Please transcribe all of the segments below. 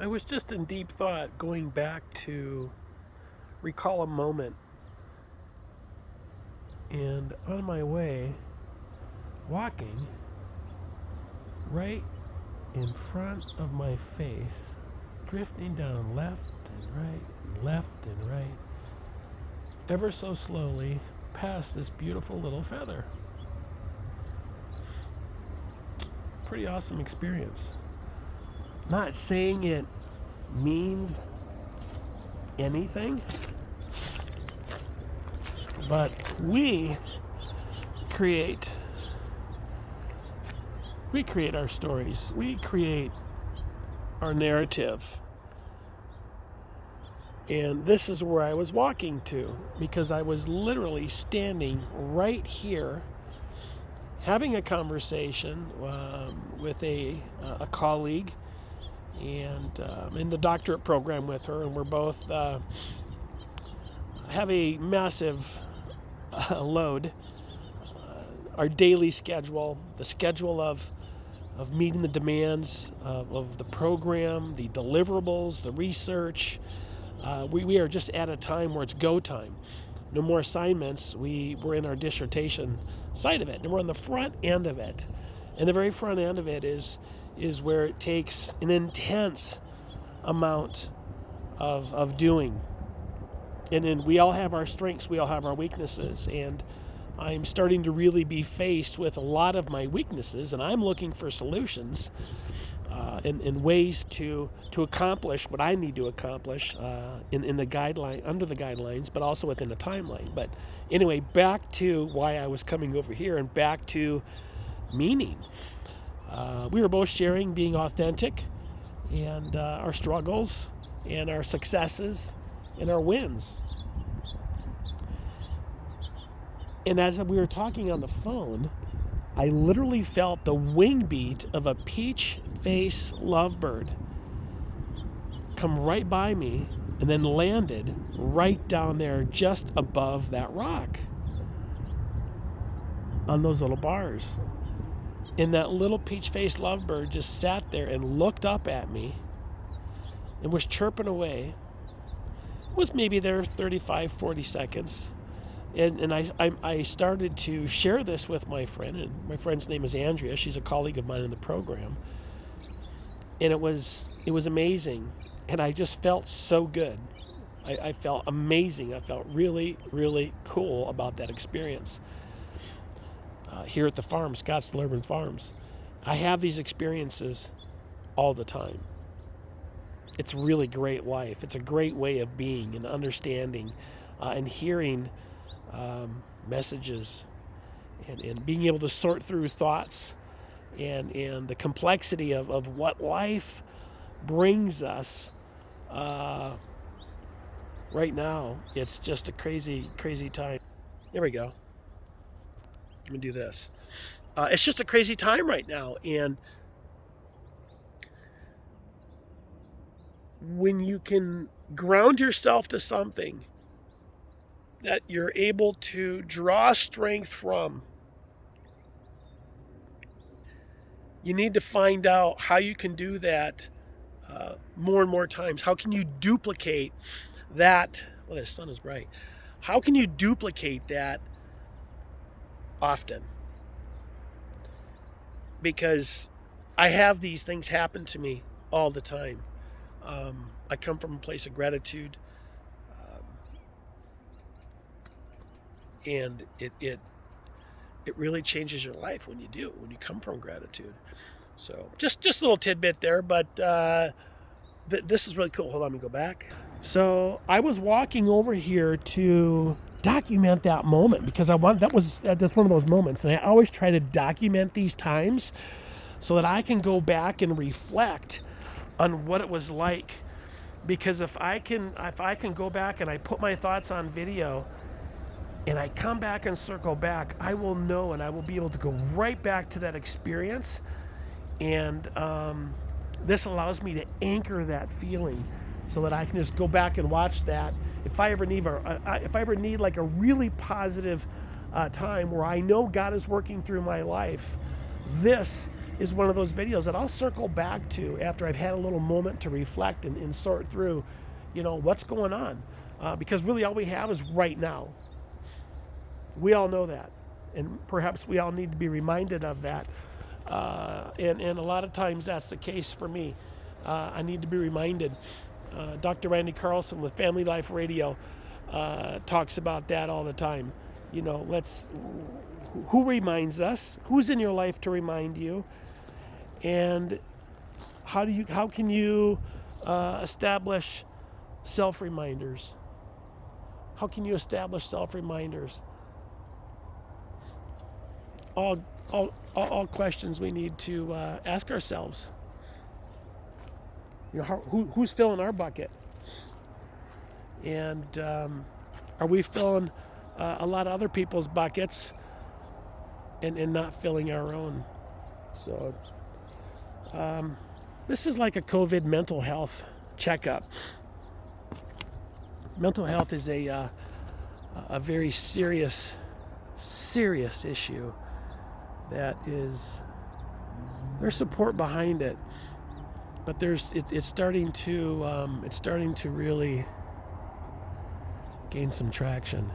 I was just in deep thought going back to recall a moment, and on my way, walking right in front of my face, drifting down left and right, ever so slowly past this beautiful little feather. Pretty awesome experience. Not saying it means anything, but we create our stories. We create our narrative. And this is where I was walking to, because I was literally standing right here having a conversation with a colleague, and in the doctorate program with her, and we're both have a massive load. Our daily schedule, the schedule of meeting the demands of the program, the deliverables, the research. We are just at a time where it's go time. No more assignments. We're in our dissertation side of it, and we're on the front end of it. And the very front end of it is where it takes an intense amount of doing. And then we all have our strengths, we all have our weaknesses, and I'm starting to really be faced with a lot of my weaknesses, and I'm looking for solutions and ways to accomplish what I need to accomplish in the guideline, under the guidelines, but also within the timeline. But anyway, back to why I was coming over here, and back to meaning. We were both sharing being authentic, and our struggles and our successes and our wins. And as we were talking on the phone, I literally felt the wing beat of a peach-faced lovebird come right by me and then landed right down there just above that rock on those little bars. And that little peach-faced lovebird just sat there and looked up at me and was chirping away. It was maybe there 35, 40 seconds. And I started to share this with my friend, and my friend's name is Andrea. She's a colleague of mine in the program. And it was amazing. And I just felt so good. I felt amazing. I felt really, really cool about that experience. Here at the farm, Scottsdale Urban Farms, I have these experiences all the time. It's really great life. It's a great way of being and understanding and hearing messages and being able to sort through thoughts and the complexity of what life brings us. Right now, it's just a crazy, crazy time. There we go. Let me do this. It's just a crazy time right now. And when you can ground yourself to something that you're able to draw strength from, you need to find out how you can do that more and more times. How can you duplicate that? Well, the sun is bright. How can you duplicate that often? Because I have these things happen to me all the time. I come from a place of gratitude, and it really changes your life when you come from gratitude. So just a little tidbit there, but this is really cool. Hold on, let me go back. So I was walking over here to document that moment, because that's one of those moments, and I always try to document these times so that I can go back and reflect on what it was like. Because if I can go back and I put my thoughts on video and I come back and circle back, I will know, and I will be able to go right back to that experience. And this allows me to anchor that feeling so that I can just go back and watch that. If I ever need like a really positive time where I know God is working through my life, this is one of those videos that I'll circle back to after I've had a little moment to reflect and sort through, what's going on. Because really all we have is right now. We all know that. And perhaps we all need to be reminded of that. And a lot of times that's the case for me. I need to be reminded. Dr. Randy Carlson with Family Life Radio talks about that all the time. Who reminds us? Who's in your life to remind you? And how can you establish self-reminders? How can you establish self-reminders? All questions we need to ask ourselves. Who's filling our bucket? And are we filling a lot of other people's buckets and not filling our own? So this is like a COVID mental health checkup. Mental health is a very serious issue that there's support behind it, but it's starting to really gain some traction.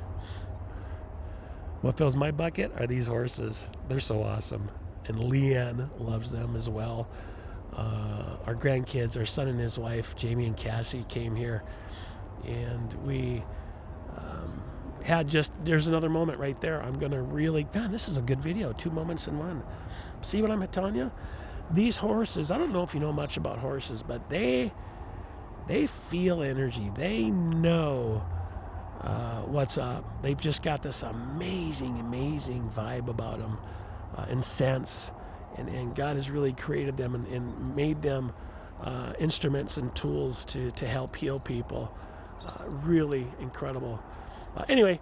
What fills my bucket are these horses. They're so awesome, and Leanne loves them as well. Our grandkids, our son and his wife, Jamie and Cassie, came here, and we there's another moment right there. I'm going to really, man, this is a good video, 2 moments in one. See what I'm telling you? These horses, I don't know if you know much about horses, but they feel energy. They know what's up. They've just got this amazing vibe about them and sense. And God has really created them and made them instruments and tools to help heal people. Really incredible. Anyway,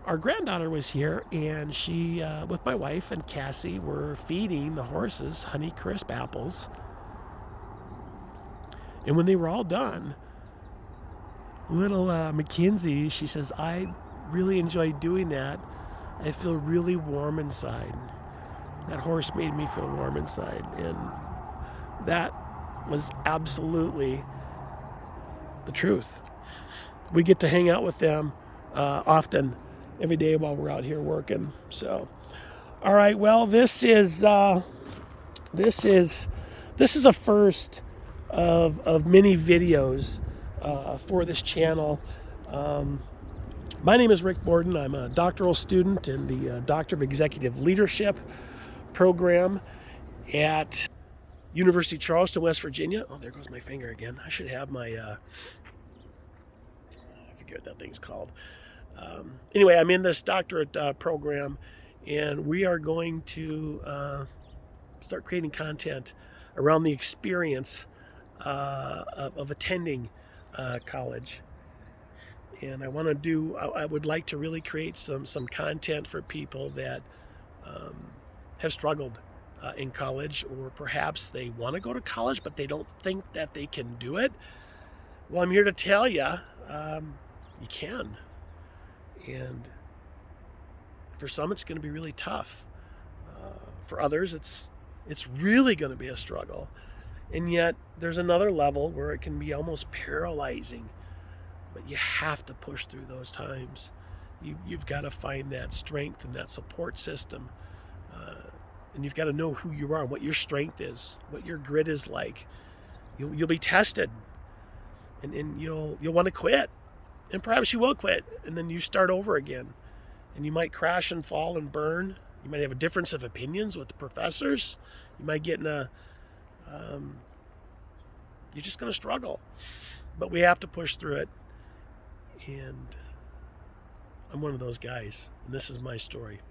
our granddaughter was here, and she, with my wife and Cassie, were feeding the horses Honey Crisp apples. And when they were all done, little Mackenzie, she says, I really enjoy doing that. I feel really warm inside. That horse made me feel warm inside. And that was absolutely the truth. We get to hang out with them often, every day while we're out here working. So, all right. Well, this is a first of many videos for this channel. My name is Rick Borden. I'm a doctoral student in the Doctor of Executive Leadership program at University of Charleston, West Virginia. Oh, there goes my finger again. I should have my, I forget what that thing's called. Anyway, I'm in this doctorate program, and we are going to start creating content around the experience of attending college. And I would like to really create some content for people that have struggled in college, or perhaps they want to go to college, but they don't think that they can do it. Well, I'm here to tell you, you can. And for some, it's going to be really tough. For others, it's really going to be a struggle. And yet, there's another level where it can be almost paralyzing. But you have to push through those times. You've got to find that strength and that support system. And you've got to know who you are, what your strength is, what your grit is like. You'll be tested. And you'll want to quit. And perhaps you will quit. And then you start over again. And you might crash and fall and burn. You might have a difference of opinions with the professors. You might get in you're just going to struggle. But we have to push through it. And I'm one of those guys. And this is my story.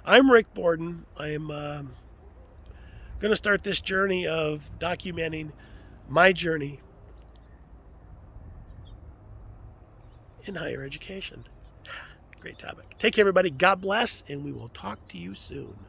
I'm Rick Borden. I'm going to start this journey of documenting my journey in higher education. Great topic. Take care, everybody. God bless, and we will talk to you soon.